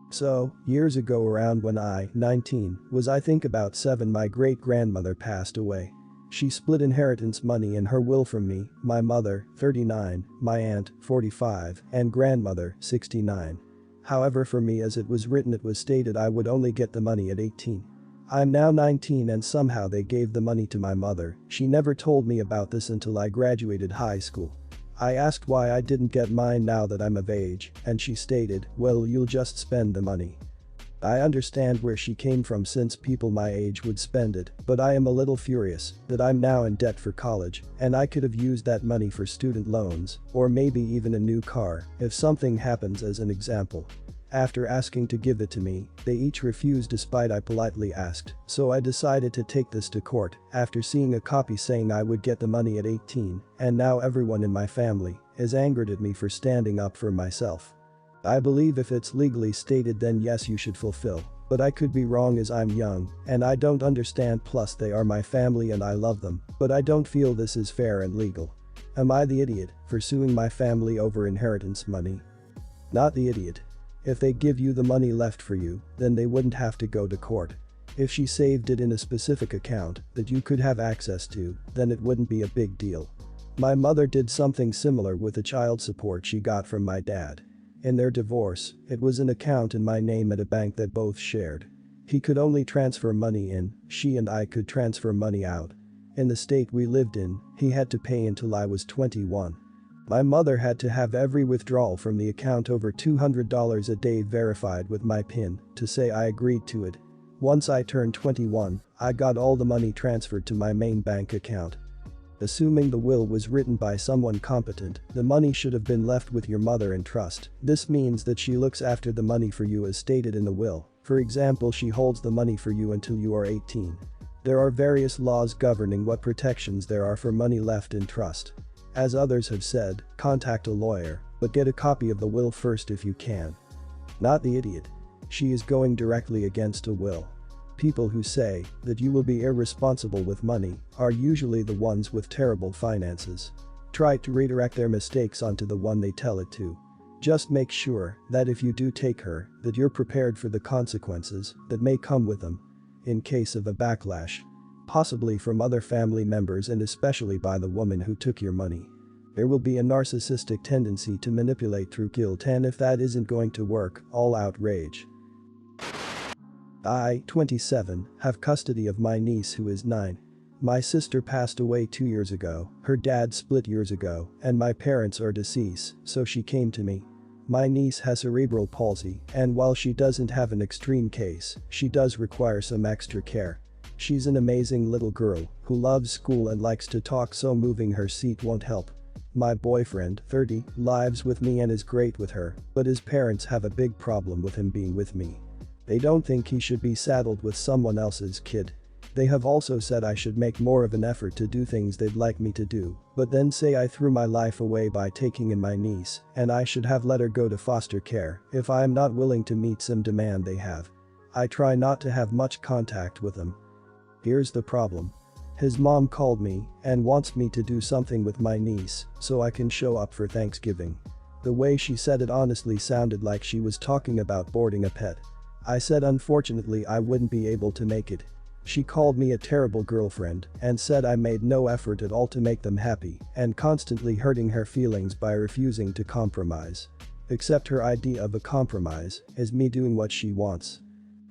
So, years ago around when I, 19, was I think about 7 my great-grandmother passed away. She split inheritance money in her will from me, my mother, 39, my aunt, 45, and grandmother, 69. However, for me as it was written it was stated I would only get the money at 18. I'm now 19 and somehow they gave the money to my mother. She never told me about this until I graduated high school. I asked why I didn't get mine now that I'm of age, and she stated, well, you'll just spend the money. I understand where she came from since people my age would spend it, but I am a little furious that I'm now in debt for college and I could have used that money for student loans or maybe even a new car if something happens as an example. After asking to give it to me, they each refused despite I politely asked, so I decided to take this to court after seeing a copy saying I would get the money at 18 and now everyone in my family is angered at me for standing up for myself. I believe if it's legally stated then yes you should fulfill, but I could be wrong as I'm young and I don't understand plus they are my family and I love them, but I don't feel this is fair and legal. Am I the idiot for suing my family over inheritance money? Not the idiot. If they give you the money left for you, then they wouldn't have to go to court. If she saved it in a specific account that you could have access to, then it wouldn't be a big deal. My mother did something similar with the child support she got from my dad. In their divorce, it was an account in my name at a bank that both shared. He could only transfer money in, she and I could transfer money out. In the state we lived in, he had to pay until I was 21. My mother had to have every withdrawal from the account over $200 a day verified with my PIN to say I agreed to it. Once I turned 21, I got all the money transferred to my main bank account. Assuming the will was written by someone competent, the money should have been left with your mother in trust. This means that she looks after the money for you as stated in the will. For example, she holds the money for you until you are 18. There are various laws governing what protections there are for money left in trust. As others have said, contact a lawyer, but get a copy of the will first if you can. Not the idiot. She is going directly against a will. People who say that you will be irresponsible with money are usually the ones with terrible finances. Try to redirect their mistakes onto the one they tell it to. Just make sure that if you do take her, that you're prepared for the consequences that may come with them. In case of a backlash. Possibly from other family members and especially by the woman who took your money. There will be a narcissistic tendency to manipulate through guilt, and if that isn't going to work, all out rage. I, 27, have custody of my niece who is 9. My sister passed away 2 years ago, her dad split years ago, and my parents are deceased, so she came to me. My niece has cerebral palsy, and while she doesn't have an extreme case, she does require some extra care. She's an amazing little girl who loves school and likes to talk, so moving her seat won't help. My boyfriend, 30, lives with me and is great with her, but his parents have a big problem with him being with me. They don't think he should be saddled with someone else's kid. They have also said I should make more of an effort to do things they'd like me to do, but then say I threw my life away by taking in my niece and I should have let her go to foster care if I am not willing to meet some demand they have. I try not to have much contact with them. Here's the problem. His mom called me and wants me to do something with my niece so I can show up for Thanksgiving. The way she said it honestly sounded like she was talking about boarding a pet. I said unfortunately I wouldn't be able to make it. She called me a terrible girlfriend and said I made no effort at all to make them happy and constantly hurting her feelings by refusing to compromise. Except her idea of a compromise is me doing what she wants.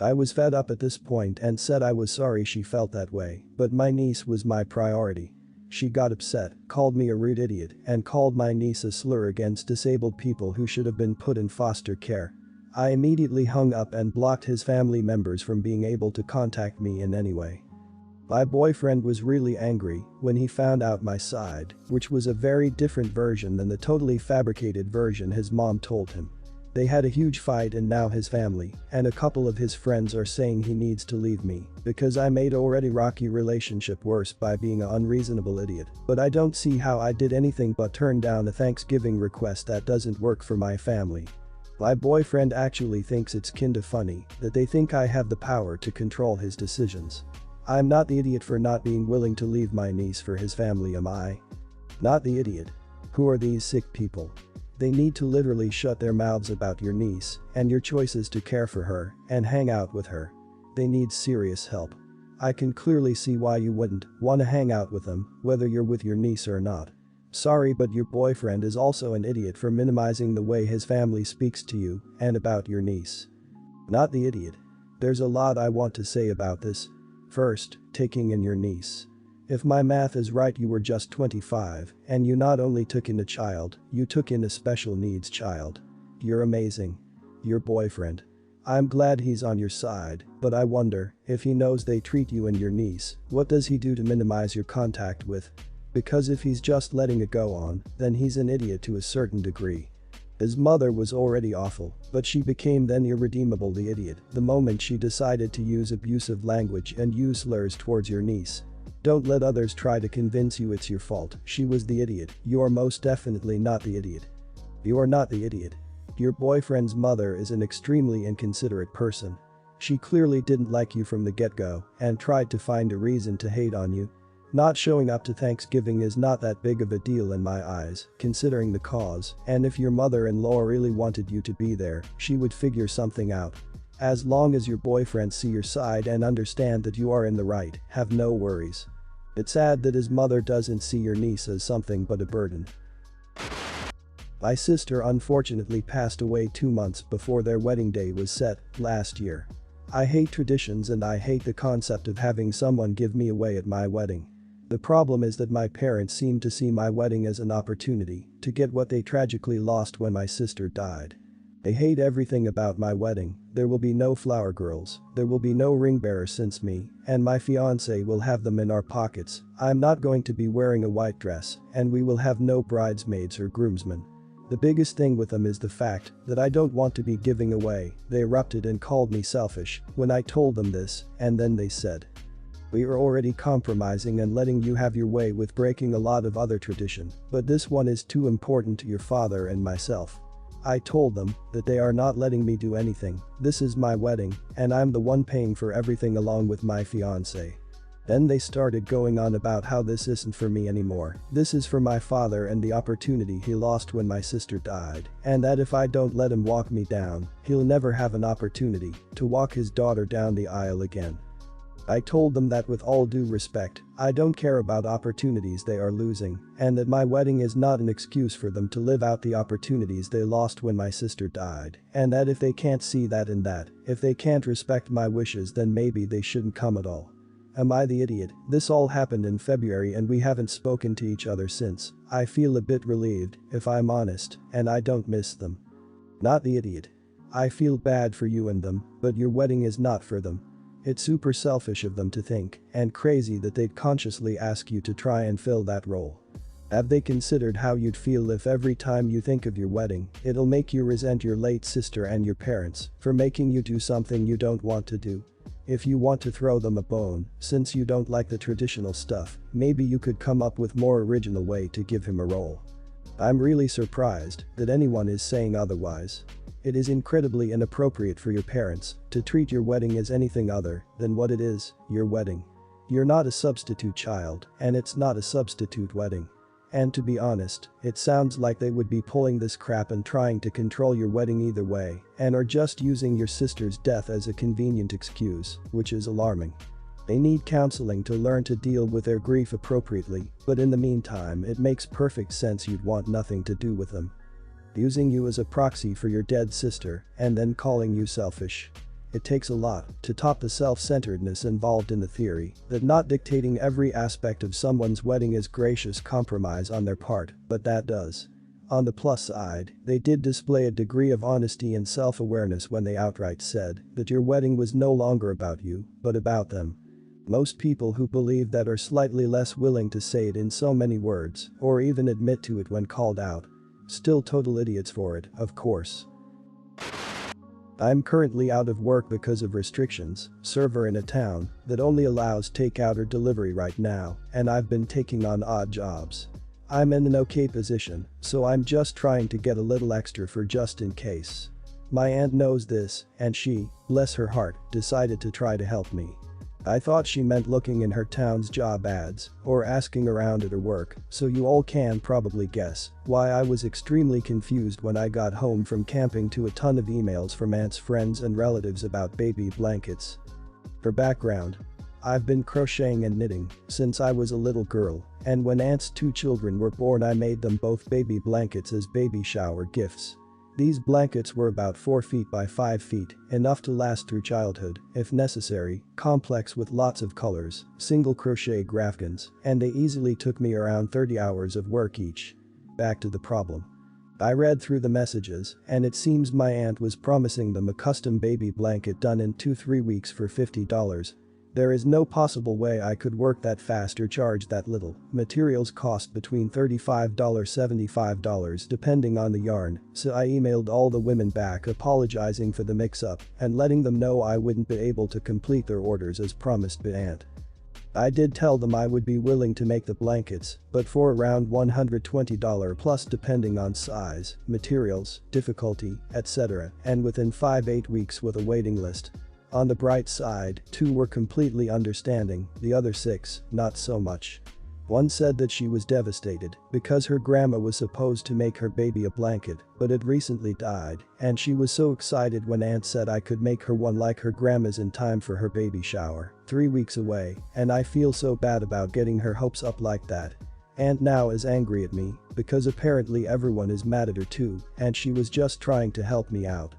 I was fed up at this point and said I was sorry she felt that way, but my niece was my priority. She got upset, called me a rude idiot, and called my niece a slur against disabled people who should have been put in foster care. I immediately hung up and blocked his family members from being able to contact me in any way. My boyfriend was really angry when he found out my side, which was a very different version than the totally fabricated version his mom told him. They had a huge fight and now his family and a couple of his friends are saying he needs to leave me because I made already rocky relationship worse by being an unreasonable idiot, but I don't see how I did anything but turn down a Thanksgiving request that doesn't work for my family. My boyfriend actually thinks it's kinda funny that they think I have the power to control his decisions. I'm not the idiot for not being willing to leave my niece for his family, am I? Not the idiot. Who are these sick people? They need to literally shut their mouths about your niece and your choices to care for her and hang out with her. They need serious help. I can clearly see why you wouldn't want to hang out with them, whether you're with your niece or not. Sorry, but your boyfriend is also an idiot for minimizing the way his family speaks to you and about your niece. Not the idiot. There's a lot I want to say about this. First, taking in your niece. If my math is right, you were just 25, and you not only took in a child, you took in a special needs child. You're amazing. Your boyfriend. I'm glad he's on your side, but I wonder, if he knows they treat you and your niece, what does he do to minimize your contact with? Because if he's just letting it go on, then he's an idiot to a certain degree. His mother was already awful, but she became then irredeemably idiot the moment she decided to use abusive language and use slurs towards your niece. Don't let others try to convince you it's your fault. She was the idiot. You're most definitely not the idiot. You're not the idiot. Your boyfriend's mother is an extremely inconsiderate person. She clearly didn't like you from the get-go and tried to find a reason to hate on you. Not showing up to Thanksgiving is not that big of a deal in my eyes, considering the cause, and if your mother-in-law really wanted you to be there, she would figure something out. As long as your boyfriend see your side and understand that you are in the right, have no worries. It's sad that his mother doesn't see your niece as something but a burden. My sister unfortunately passed away 2 months before their wedding day was set last year. I hate traditions and I hate the concept of having someone give me away at my wedding. The problem is that my parents seem to see my wedding as an opportunity to get what they tragically lost when my sister died. They hate everything about my wedding. There will be no flower girls, there will be no ring bearer since me and my fiancé will have them in our pockets. I'm not going to be wearing a white dress and we will have no bridesmaids or groomsmen. The biggest thing with them is the fact that I don't want to be giving away. They erupted and called me selfish when I told them this, and then they said, "We are already compromising and letting you have your way with breaking a lot of other tradition, but this one is too important to your father and myself." I told them that they are not letting me do anything. This is my wedding and I'm the one paying for everything along with my fiancé. Then they started going on about how this isn't for me anymore. This is for my father and the opportunity he lost when my sister died, and that if I don't let him walk me down, he'll never have an opportunity to walk his daughter down the aisle again. I told them that with all due respect, I don't care about opportunities they are losing, and that my wedding is not an excuse for them to live out the opportunities they lost when my sister died, and that if they can't see that in that, if they can't respect my wishes, then maybe they shouldn't come at all. Am I the idiot? This all happened in February and we haven't spoken to each other since. I feel a bit relieved, if I'm honest, and I don't miss them. Not the idiot. I feel bad for you and them, but your wedding is not for them. It's super selfish of them to think, and crazy that they'd consciously ask you to try and fill that role. Have they considered how you'd feel if every time you think of your wedding, it'll make you resent your late sister and your parents for making you do something you don't want to do? If you want to throw them a bone, since you don't like the traditional stuff, maybe you could come up with more original way to give him a role. I'm really surprised that anyone is saying otherwise. It is incredibly inappropriate for your parents to treat your wedding as anything other than what it is, your wedding. You're not a substitute child, and it's not a substitute wedding. And to be honest, it sounds like they would be pulling this crap and trying to control your wedding either way, and are just using your sister's death as a convenient excuse, which is alarming. They need counseling to learn to deal with their grief appropriately, but in the meantime it makes perfect sense you'd want nothing to do with them. Using you as a proxy for your dead sister, and then calling you selfish. It takes a lot to top the self-centeredness involved in the theory that not dictating every aspect of someone's wedding is gracious compromise on their part, but that does. On the plus side, they did display a degree of honesty and self-awareness when they outright said that your wedding was no longer about you, but about them. Most people who believe that are slightly less willing to say it in so many words, or even admit to it when called out. Still total idiots for it, of course. I'm currently out of work because of restrictions, server in a town that only allows takeout or delivery right now, and I've been taking on odd jobs. I'm in an okay position, so I'm just trying to get a little extra for just in case. My aunt knows this, and she, bless her heart, decided to try to help me. I thought she meant looking in her town's job ads or asking around at her work, so you all can probably guess why I was extremely confused when I got home from camping to a ton of emails from aunt's friends and relatives about baby blankets. For background, I've been crocheting and knitting since I was a little girl, and when aunt's 2 children were born I made them both baby blankets as baby shower gifts. These blankets were about 4 feet by 5 feet, enough to last through childhood, if necessary, complex with lots of colors, single crochet graphicons, and they easily took me around 30 hours of work each. Back to the problem. I read through the messages, and it seems my aunt was promising them a custom baby blanket done in 2-3 weeks for $50. There is no possible way I could work that fast or charge that little. Materials cost between $35–$75 depending on the yarn, so I emailed all the women back apologizing for the mix-up and letting them know I wouldn't be able to complete their orders as promised by aunt. I did tell them I would be willing to make the blankets, but for around $120 plus depending on size, materials, difficulty, etc., and within 5–8 weeks with a waiting list. On the bright side, 2 were completely understanding, the other 6, not so much. One said that she was devastated because her grandma was supposed to make her baby a blanket, but had recently died, and she was so excited when aunt said I could make her one like her grandma's in time for her baby shower, 3 weeks away, and I feel so bad about getting her hopes up like that. Aunt now is angry at me because apparently everyone is mad at her too, and she was just trying to help me out.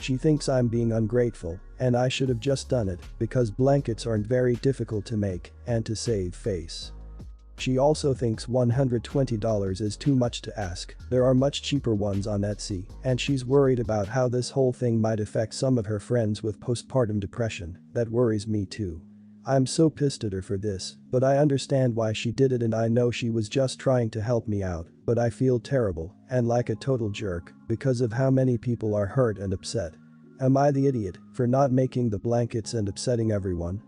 She thinks I'm being ungrateful, and I should have just done it because blankets aren't very difficult to make and to save face. She also thinks $120 is too much to ask, there are much cheaper ones on Etsy, and she's worried about how this whole thing might affect some of her friends with postpartum depression. That worries me too. I'm so pissed at her for this, but I understand why she did it and I know she was just trying to help me out, but I feel terrible and like a total jerk because of how many people are hurt and upset. Am I the idiot for not making the blankets and upsetting everyone?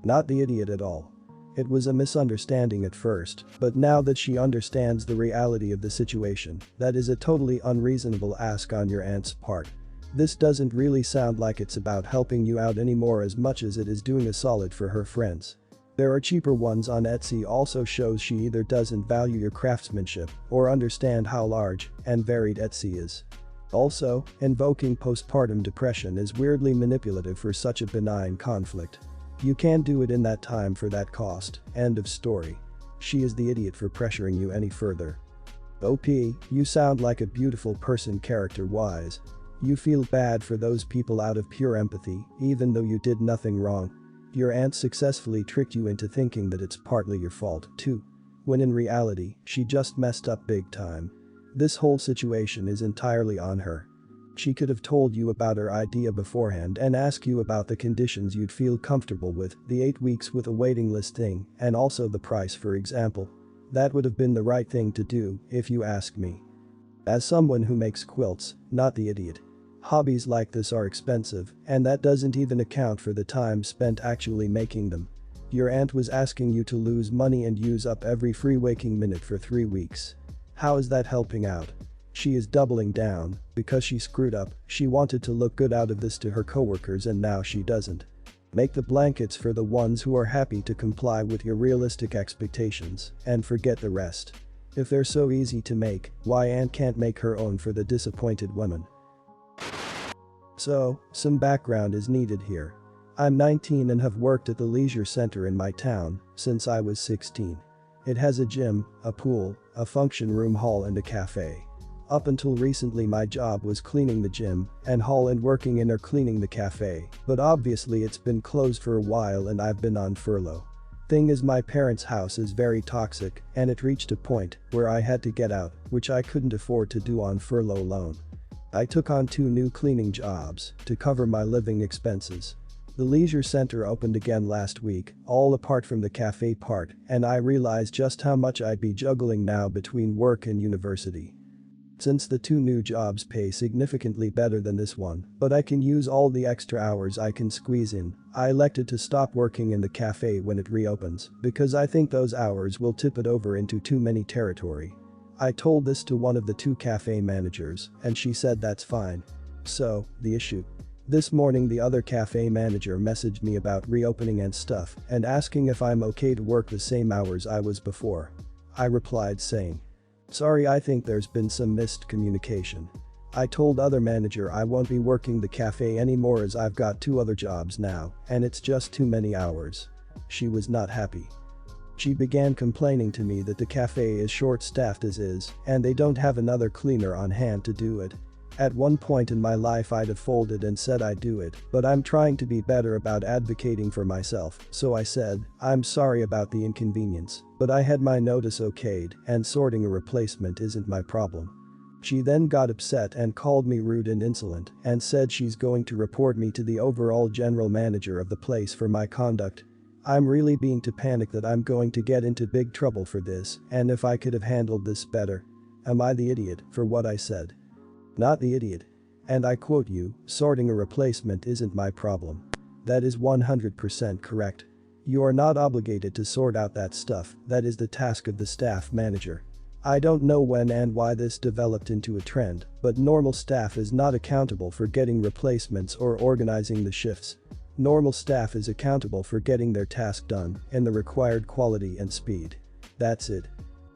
Not the idiot at all. It was a misunderstanding at first, but now that she understands the reality of the situation, that is a totally unreasonable ask on your aunt's part. This doesn't really sound like it's about helping you out anymore as much as it is doing a solid for her friends. There are cheaper ones on Etsy also shows she either doesn't value your craftsmanship or understand how large and varied Etsy is. Also, invoking postpartum depression is weirdly manipulative for such a benign conflict. You can't do it in that time for that cost, end of story. She is the idiot for pressuring you any further. OP, you sound like a beautiful person character-wise. You feel bad for those people out of pure empathy, even though you did nothing wrong. Your aunt successfully tricked you into thinking that it's partly your fault, too. When in reality, she just messed up big time. This whole situation is entirely on her. She could have told you about her idea beforehand and asked you about the conditions you'd feel comfortable with, the 8 weeks with a waiting list thing, and also the price for example. That would have been the right thing to do, if you ask me. As someone who makes quilts, not the idiot. Hobbies like this are expensive, and that doesn't even account for the time spent actually making them. Your aunt was asking you to lose money and use up every free waking minute for 3 weeks. How is that helping out? She is doubling down, because she screwed up, she wanted to look good out of this to her coworkers and now she doesn't. Make the blankets for the ones who are happy to comply with your realistic expectations, and forget the rest. If they're so easy to make, why aunt can't make her own for the disappointed women? So, some background is needed here. I'm 19 and have worked at the leisure center in my town since I was 16. It has a gym, a pool, a function room hall and a cafe. Up until recently my job was cleaning the gym and hall and working in or cleaning the cafe, but obviously it's been closed for a while and I've been on furlough. Thing is my parents' house is very toxic and it reached a point where I had to get out, which I couldn't afford to do on furlough alone. I took on 2 new cleaning jobs to cover my living expenses. The leisure center opened again last week, all apart from the cafe part, and I realized just how much I'd be juggling now between work and university. Since the 2 new jobs pay significantly better than this one, but I can use all the extra hours I can squeeze in, I elected to stop working in the cafe when it reopens, because I think those hours will tip it over into too many territory. I told this to one of the 2 cafe managers, and she said that's fine. So, the issue. This morning the other cafe manager messaged me about reopening and stuff and asking if I'm okay to work the same hours I was before. I replied saying, "Sorry, I think there's been some missed communication. I told other manager I won't be working the cafe anymore as I've got 2 other jobs now and it's just too many hours." She was not happy. She began complaining to me that the cafe is short-staffed as is and they don't have another cleaner on hand to do it. At one point in my life I'd have folded and said I'd do it, but I'm trying to be better about advocating for myself, so I said, "I'm sorry about the inconvenience, but I had my notice okayed and sorting a replacement isn't my problem." She then got upset and called me rude and insolent and said she's going to report me to the overall general manager of the place for my conduct. I'm really beginning to panic that I'm going to get into big trouble for this, and if I could have handled this better. Am I the idiot for what I said? Not the idiot. And I quote you, "Sorting a replacement isn't my problem." That is 100% correct. You are not obligated to sort out that stuff, that is the task of the staff manager. I don't know when and why this developed into a trend, but normal staff is not accountable for getting replacements or organizing the shifts. Normal staff is accountable for getting their task done in the required quality and speed. That's it.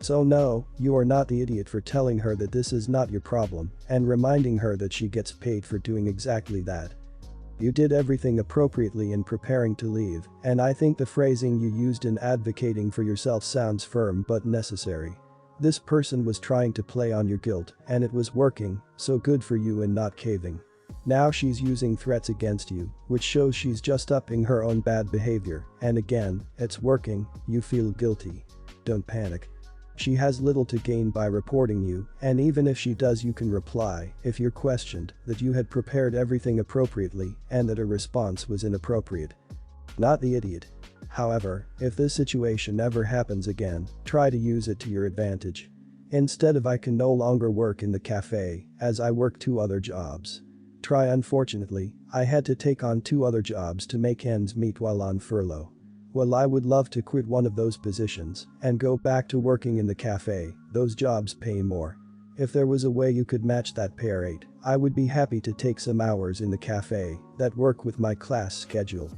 So no, you are not the idiot for telling her that this is not your problem and reminding her that she gets paid for doing exactly that. You did everything appropriately in preparing to leave, and I think the phrasing you used in advocating for yourself sounds firm but necessary. This person was trying to play on your guilt and it was working, so good for you in not caving. Now she's using threats against you, which shows she's just upping her own bad behavior, and again, it's working, you feel guilty. Don't panic. She has little to gain by reporting you, and even if she does you can reply, if you're questioned, that you had prepared everything appropriately and that a response was inappropriate. Not the idiot. However, if this situation ever happens again, try to use it to your advantage. Instead of "I can no longer work in the cafe as I work 2 other jobs." Try "Unfortunately, I had to take on 2 other jobs to make ends meet while on furlough. Well, I would love to quit one of those positions and go back to working in the cafe, those jobs pay more. If there was a way you could match that pay rate, I would be happy to take some hours in the cafe that work with my class schedule."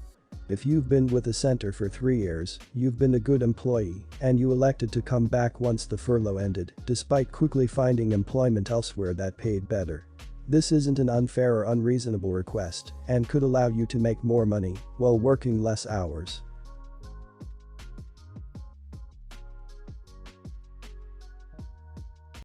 If you've been with the center for 3 years, you've been a good employee and you elected to come back once the furlough ended, despite quickly finding employment elsewhere that paid better. This isn't an unfair or unreasonable request and could allow you to make more money while working less hours.